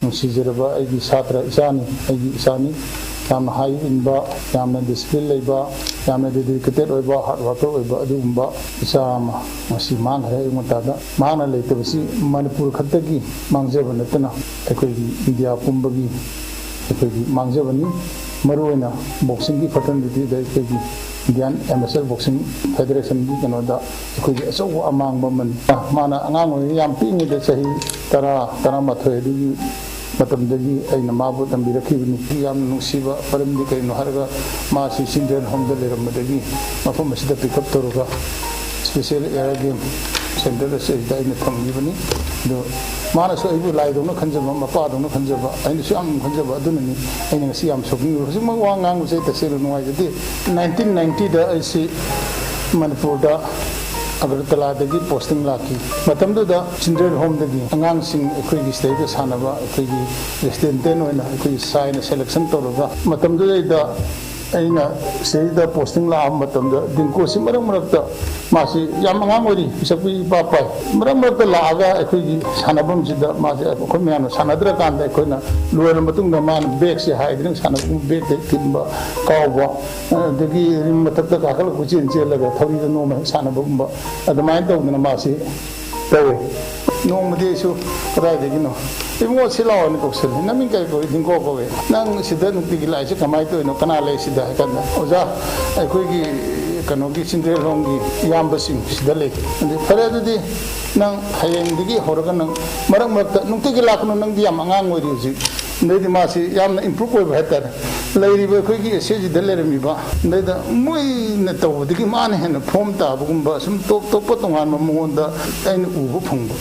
ꯅꯨꯡꯁꯤꯖꯔꯕ ꯑꯩꯒꯤ ꯁꯥꯇ꯭ꯔ ꯏꯆꯥꯅꯤ ꯌꯥꯝꯅ ꯍꯥꯏ ꯏꯟꯕ ꯌꯥꯝꯅ ꯗꯤꯁꯤꯄ꯭ꯂꯤꯟ ꯂꯩꯕ ꯌꯥꯝꯅ ꯗꯦꯗꯤꯀꯦꯇꯦꯠ ꯑꯣꯏꯕ ꯍꯥꯔꯗ ꯋꯥꯔꯀꯔ ꯑꯣꯏꯕ ꯑꯗꯨꯒꯨꯝꯕ ꯏꯆꯥ ꯑꯃ ꯉꯁꯤ ꯃꯥꯡꯈ꯭ꯔꯦ ꯑꯩꯉꯣꯟꯗ ꯃꯍꯥꯛꯅ ꯂꯩꯇꯕꯁꯤ ꯃꯅꯤꯄꯨꯔ ꯈꯛꯇꯒꯤ ꯃꯥꯡꯖꯕ ꯅꯠꯇꯅ ꯑꯩꯈꯣꯏꯒꯤ ꯏꯟꯗꯤꯌꯥ ꯄꯨꯝꯕꯒꯤ ꯑꯩꯈꯣꯏꯒꯤ ꯃꯥꯡꯖꯕꯅꯤ ꯃꯔꯨꯑꯣꯏꯅ ꯕꯣꯛꯁꯤꯡꯒꯤ ꯐ꯭ꯔꯇꯔꯅꯤꯇꯤꯗ ꯑꯩꯈꯣꯏꯒꯤ ꯏꯟꯗꯤꯌꯥꯟ ꯑꯦꯃꯦꯆꯔ ꯕꯣꯛꯁꯤꯡ ꯐꯦꯗꯔꯦꯁꯟꯒꯤ ꯀꯩꯅꯣꯗ ꯑꯩꯈꯣꯏꯒꯤ ꯑꯆꯧꯕ ꯑꯃꯥꯡꯕ ꯑꯃꯅꯤ ꯃꯥꯅ ꯑꯉꯥꯡ ꯑꯣꯏꯔꯤꯉꯩ ꯌꯥꯝ ꯄꯤꯛꯏꯉꯩꯗ ꯆꯍꯤ 10-11 ꯑꯗꯨꯒꯤ ꯃꯇꯝꯗꯒꯤ ꯑꯩꯅ ꯃꯥꯕꯨ ꯇꯝꯕꯤꯔꯛꯈꯤꯕꯅꯤ ꯌꯥꯝꯅ ꯅꯨꯡꯁꯤꯕ ꯃꯔꯝꯗꯤ ꯀꯩꯅꯣ ꯍꯥꯏꯔꯒ ꯃꯥꯁꯤ ꯆꯤꯜꯗ꯭ꯔꯦꯟ ꯍꯣꯝꯗ ꯂꯩꯔꯝꯕꯗꯒꯤ ꯃꯐꯝ ꯑꯁꯤꯗ ꯄꯤꯛꯑꯞ ꯇꯧꯔꯒ ꯁ꯭ꯄꯦꯁꯤꯌꯦꯜ ꯑꯦꯌꯔ ꯒꯦꯝ ꯁꯦꯟꯇꯔ ꯑꯁꯤꯗ ꯑꯩꯅ ꯊꯝꯈꯤꯕꯅꯤ ꯑꯗꯣ ꯃꯥꯅꯁꯨ ꯑꯩꯕꯨ ꯂꯥꯏꯗꯧꯅ ꯈꯟꯖꯕ ꯃꯄꯥꯗꯧꯅ ꯈꯟꯖꯕ ꯑꯩꯅꯁꯨ ꯌꯥꯝ ꯈꯟꯖꯕ ꯑꯗꯨꯅꯅꯤ ꯑꯩꯅ ꯉꯁꯤ ꯌꯥꯝ ꯁꯣꯛꯅꯤꯡꯉꯤꯕ ꯍꯧꯖꯤꯛꯃꯛ ꯋꯥ ꯉꯥꯡꯕꯁꯦ ꯇꯁꯦꯡꯅ ꯅꯨꯡꯉꯥꯏꯖꯗꯦ 1990ꯗ ꯑꯩꯁꯤ ꯃꯅꯤꯄꯨꯔꯗ ꯑꯒꯔꯇꯂꯥꯗꯒꯤ ꯄꯣꯁꯇꯤꯡ ꯂꯥꯛꯈꯤ ꯃꯇꯝꯗꯨꯗ ꯆꯤꯜꯗ꯭ꯔꯦꯟ ꯍꯣꯝꯗꯒꯤ ꯑꯉꯥꯡꯁꯤꯡ ꯑꯩꯈꯣꯏꯒꯤ ꯁꯤꯗꯩꯗ ꯁꯥꯟꯅꯕ ꯑꯩꯈꯣꯏꯒꯤ ꯔꯦꯁꯤꯗꯦꯟꯇꯦꯟ ꯑꯣꯏꯅ ꯑꯩꯈꯣꯏꯒꯤ ꯁꯥꯏꯅ ꯁꯦꯂꯦꯛꯁꯟ ꯇꯧꯔꯒ ꯃꯇꯝꯗꯨꯗꯩꯗ ꯑꯩꯅ ꯁꯤꯗꯩꯗ ꯄꯣꯁꯇꯤꯡ ꯂꯥꯛꯑꯕ ꯃꯇꯝꯗ ꯗꯤꯡꯀꯣꯁꯤ ꯃꯔꯛꯇ ꯃꯥꯁꯤ ꯌꯥꯝ ꯑꯉꯥꯡ ꯑꯣꯏꯔꯤ ꯄꯤꯁꯛ ꯏꯄꯥ ꯄꯥꯏ ꯃꯔꯛꯇ ꯂꯥꯛꯑꯒ ꯑꯩꯈꯣꯏꯒꯤ ꯁꯥꯟꯅꯐꯝꯁꯤꯗ ꯃꯥꯁꯤ ꯑꯩꯈꯣꯏ ꯃꯌꯥꯝꯅ ꯁꯥꯟꯅꯗ꯭ꯔꯀꯥꯟꯗ ꯑꯩꯈꯣꯏꯅ ꯂꯣꯏꯔꯕ ꯃꯇꯨꯡꯗ ꯃꯥꯅ ꯕꯦꯒꯁꯦ ꯍꯥꯏꯗꯅ ꯁꯥꯟꯅꯕꯒꯨꯝꯕ ꯕꯦꯒꯇ ꯊꯤꯟꯕ ꯀꯥꯎꯕ ꯑꯗꯒꯤ ꯃꯊꯛꯇ ꯀꯥꯈꯠꯂꯛꯄ ꯆꯦꯜꯂꯒ ꯊꯧꯔꯤꯗ ꯅꯣꯡꯃ ꯁꯥꯟꯅꯕꯒꯨꯝꯕ ꯑꯗꯨꯃꯥꯏꯅ ꯇꯧꯗꯅ ꯃꯥꯁꯤ ꯇꯧꯋꯦ ꯅꯣꯡꯃꯗꯤ ꯑꯩꯁꯨ ꯀꯗꯥꯏꯗꯒꯤꯅꯣ ꯏꯕꯨꯡꯉꯣ ꯁꯤ ꯂꯥꯛꯑꯣꯅ ꯀꯧꯁꯜꯂꯤ ꯅꯃꯤꯡ ꯀꯔꯤ ꯀꯧꯏ ꯗꯤꯡꯀꯣ ꯀꯧꯏ ꯅꯪ ꯁꯤꯗ ꯅꯨꯡꯇꯤꯒꯤ ꯂꯥꯛꯏꯁꯦ ꯀꯃꯥꯏꯅ ꯇꯧꯔꯤꯅꯣ ꯀꯅꯥ ꯂꯩ ꯁꯤꯗ ꯍꯥꯏ ꯀꯥꯟꯗ ꯑꯣꯖꯥ ꯑꯩꯈꯣꯏꯒꯤ ꯀꯩꯅꯣꯒꯤ ꯆꯤꯜꯗ꯭ꯔꯦꯟ ꯍꯣꯝꯒꯤ ꯏꯌꯥꯝꯕꯁꯤꯡ ꯁꯤꯗ ꯂꯩ ꯑꯗꯩ ꯐꯔꯦ ꯑꯗꯨꯗꯤ ꯅꯪ ꯍꯌꯦꯡꯗꯒꯤ ꯍꯧꯔꯒ ꯅꯪ ꯃꯔꯛꯇ ꯅꯨꯡꯇꯤꯒꯤ ꯂꯥꯛꯀꯅꯨ ꯅꯪꯗꯤ ꯌꯥꯝ ꯑꯉꯥꯡ ꯑꯣꯏꯔꯤ ꯍꯧꯖꯤꯛ ꯑꯗꯩꯗꯤ ꯃꯥꯁꯤ ꯌꯥꯝꯅ ꯏꯝꯄ꯭ꯔꯨꯞ ꯑꯣꯏꯕ ꯍꯥꯏꯇꯥꯔꯦ ꯂꯩꯔꯤꯕ ꯑꯩꯈꯣꯏꯒꯤ ꯑꯦꯁꯤꯁꯤꯗ ꯂꯩꯔꯝꯃꯤꯕ ꯑꯗꯩꯗ ꯃꯣꯏꯅ ꯇꯧꯕꯗꯒꯤ ꯃꯥꯅ ꯍꯦꯟꯅ ꯐꯣꯝ ꯇꯥꯕꯒꯨꯝꯕ ꯁꯨꯝ ꯇꯣꯞꯄ ꯇꯣꯉꯥꯟꯕ ꯃꯉꯣꯟꯗ ꯑꯩꯅ ꯎꯕ ꯐꯪꯕ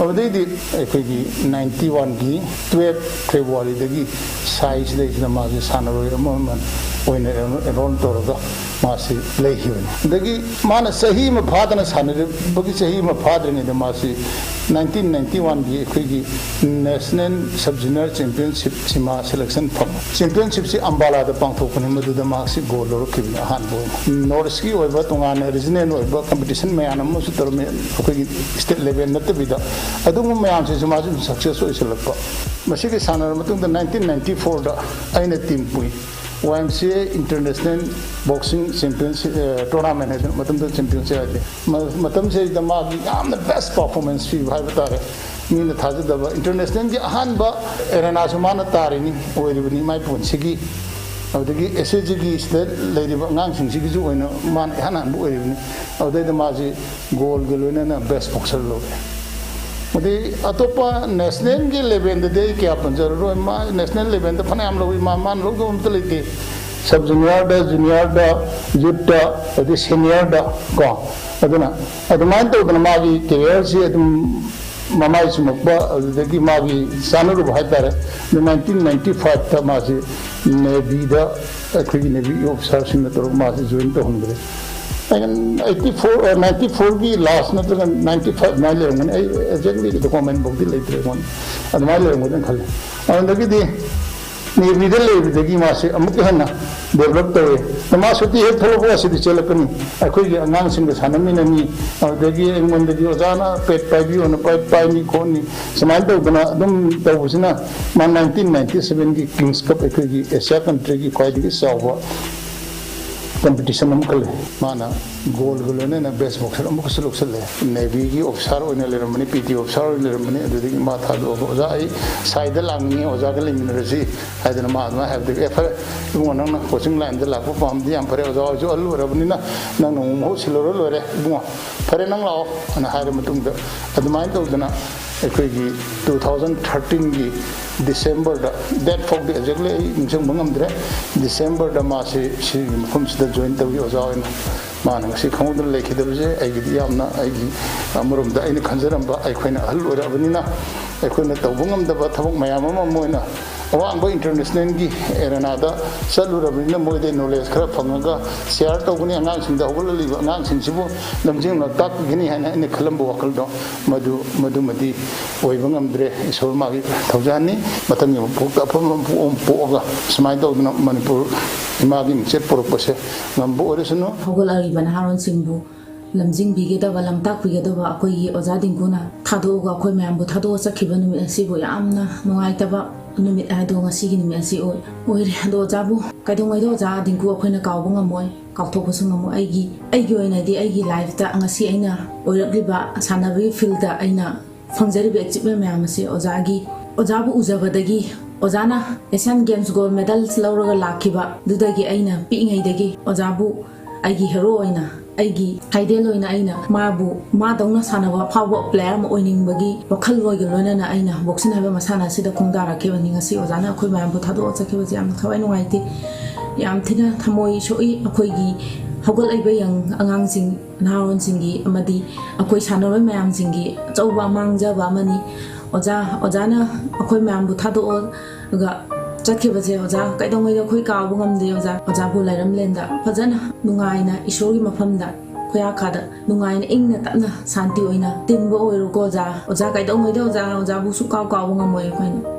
ꯑꯗꯨꯗꯩꯗꯤ ꯑꯩꯈꯣꯏꯒꯤ 91ꯒꯤ 12 ꯐꯦꯕ꯭ꯔꯨꯋꯥꯔꯤꯗꯒꯤ ꯁꯥꯏꯁꯤꯗꯩꯁꯤꯗ ꯃꯥꯁꯤ ꯁꯥꯟꯅꯔꯣꯏ ꯑꯃ ꯑꯣꯏꯅ ꯑꯦꯟꯔꯣꯜ ꯇꯧꯔꯒ ꯃꯥꯁꯤ ꯂꯩꯈꯤꯕꯅꯤ ꯑꯗꯒꯤ ꯃꯥꯅ ꯆꯍꯤ ꯑꯃ ꯐꯥꯗꯅ ꯁꯥꯟꯅꯔꯤꯕꯒꯤ ꯆꯍꯤ ꯑꯃ ꯐꯥꯗ꯭ꯔꯤꯉꯩꯗ ꯃꯥꯁꯤ 1991ꯒꯤ ꯑꯩꯈꯣꯏꯒꯤ ꯅꯦꯁꯅꯦꯜ ꯁꯕ ꯖꯨꯅꯤꯌꯔ ꯆꯦꯝꯄꯤꯌꯟꯁꯤꯞꯁꯤ ꯃꯥ ꯁꯦꯂꯦꯛꯁꯟ ꯐꯪꯕ ꯆꯦꯝꯄꯤꯌꯟꯁꯤꯞꯁꯤ ꯑꯝꯕꯥꯂꯥꯗ ꯄꯥꯡꯊꯣꯛꯄꯅꯤ ꯃꯗꯨꯗ ꯃꯍꯥꯛꯁꯤ ꯒꯣꯜ ꯂꯧꯔꯛꯈꯤꯕꯅꯤ ꯑꯍꯥꯟꯕ ꯑꯣꯏꯅ ꯅꯣꯔꯠ ꯏꯁꯀꯤ ꯑꯣꯏꯕ ꯇꯣꯉꯥꯟꯅ ꯔꯤꯖꯅꯦꯜ ꯑꯣꯏꯕ ꯀꯝꯄꯤꯇꯤꯁꯟ ꯃꯌꯥꯝ ꯑꯃꯁꯨ ꯇꯧꯔꯝꯃꯤ ꯑꯩꯈꯣꯏꯒꯤ ꯁ꯭ꯇꯦꯠ ꯂꯦꯚꯦꯜ ꯅꯠꯇꯕꯤꯗ ꯑꯗꯨꯒꯨꯝꯕ ꯃꯌꯥꯝꯁꯤꯁꯨ ꯃꯥꯁꯨ ꯁꯛꯁꯦꯁ ꯑꯣꯏꯁꯤꯜꯂꯛꯄ ꯃꯁꯤꯒꯤ ꯁꯥꯟꯅꯔꯕ ꯃꯇꯨꯡꯗ 1994ꯗ ꯑꯩꯅ ꯇꯤꯝ ꯄꯨꯏ YMCA International Boxing Championship Tournament है मतलब चैंपियनशिप है मतलब से एकदम आगे यामने बेस्ट परफॉर्मेंस भी भाई बता रहे मीन था जो दबा इंटरनेशनल के अहान बा एरेना सुमान तारी नहीं वो इधर माय पुंसी की और देखिए SAG की स्टेट लेडी बांग सिंह की जो है ना मान अहान वो इधर और देखिए माजी गोल गलोने ना बेस्ट बॉक्सर लोग मुझे अतोपा नेशनल के लेवल दे क्या पंजर रो मा नेशनल लेवल दे फने हम लोग मान लोग तो उनके लिए सब जूनियर डा यूथ डा अदि सीनियर डा को अदना अदमान तो उतना मागी कैरियर से अदम ममाई सुमकबा अदगी मागी सानरू भाईतारे 1995 था मासी नेवी दा अखरी नेवी ऑफिसर सिंह तो मासी ज्वाइन तो होंगे 94 की लास्ट नत्रगन 95 माइल लेंगन एक्जेक्टली डॉक्यूमेंट बुक दी लेते हैं अदमाइल लेंगन खले अंदगी नेवीदा लेबदगी मासे अमुक हन्ना डेवलप तवे मा सुती हे थोको असिदि चलकनी अखोइगे अंगांसिंग सानमिननी अदगी एंगोंदगी ओजाना पेट पाइबी ओन पाइनी कोनी समाल तौदना अदुम तौबसिना 1997 की किंग्स कप अखोइगी एशिया कंट्री की क्वाइदगी सावा कंपटीशन अमुकले माना गोल गोलने ना बेस्ट बॉक्सर अमुक सलुक्सले नेवी की ऑफिसर ओने लेरमनी पीटी ऑफिसर ओने लेरमनी अदुदगी मा थादो ओजा आई साइड लांगनी ओजा के लेमिनरसी हाइदना मा मा हैव द एफर बुंग नंग कोचिंग लाइन द लाको पामदि याम फरे ओजा जो अलु रबनी ना नंग मो सिलोरो लोरे बुंग फरे नंग लाओ अना हाइर मतुंग द अदमाइन तौदना अखोइगी 2013 की December da that for the exactly निचंग बंगम दरे December da मासे सी मफम सिदा join तवी ओजावन मानग सी खौदन लेखिदबजे आइगी यामना आइगी अमरम दा आइनि खंजरमबा आइखोइना हल ओराबनिना आइखोइना तौबंगम दबा थबक मयाम अमा मोइना अवांग इंटरनेशनल की एरेना दा चलुरबनिना मोइदे नॉलेज खरा फंगगा शेयर तौगनि अंगांसिंग दा होगललिबा अंगांसिंगसिबु लमजिंग न ताकगिनि हाइना इनि खलमबो वखल दो मदुमदि ओइबंगम दरे इसोर मागी थौजानी मतंग पोक अफम पोगा समाय तौदना Manipur Imangi मिचे पोरपसे ngam bo oresno hogolari ban haron singbu lamjingbigedawa lamtakbigedawa akoigi oja dingkuna thadooga akoi mayambu thadoo sakhiba numit asibu yamna nungaitaba numit ado ngasigi numit asi oire ado ojabu kaidongaido oja dingku akoina kawba ngamoi kauthopasu ngamu aigi oinadi aigi life ta ngasi aina oirakliba sanabagi field da aina fangjariba achievement mayam asi ojabu ujabadagi ojana Asian Games gold medals lauraga lakhiba dudagi aina piingaidagi ojabu aigi hero oina aigi idol oina aina mabu ma dawna sanaba phawa player ma oiningbagi wakhal loiga loinana aina boxing haba masana sida khongdara khebani ngasi ojana akhoi mayam bu thado chakheba jam thawai nungaiti yam thina thamoi soi akhoigi hogol aiba yang angang sing naron singi amadi akoi sanaroi mayam singi chauba mangjaba mani ojana akhoi mayam bu thado ga chakhebase oja kaidongoi akhoi kabu ngamde oja bu lairam lenda fajana nungaina isori mafamda khoya khada nungaina ingna tapna santi oina tinbo oiru ko oja kaidongoi oja bu su kaw ngamoi khoina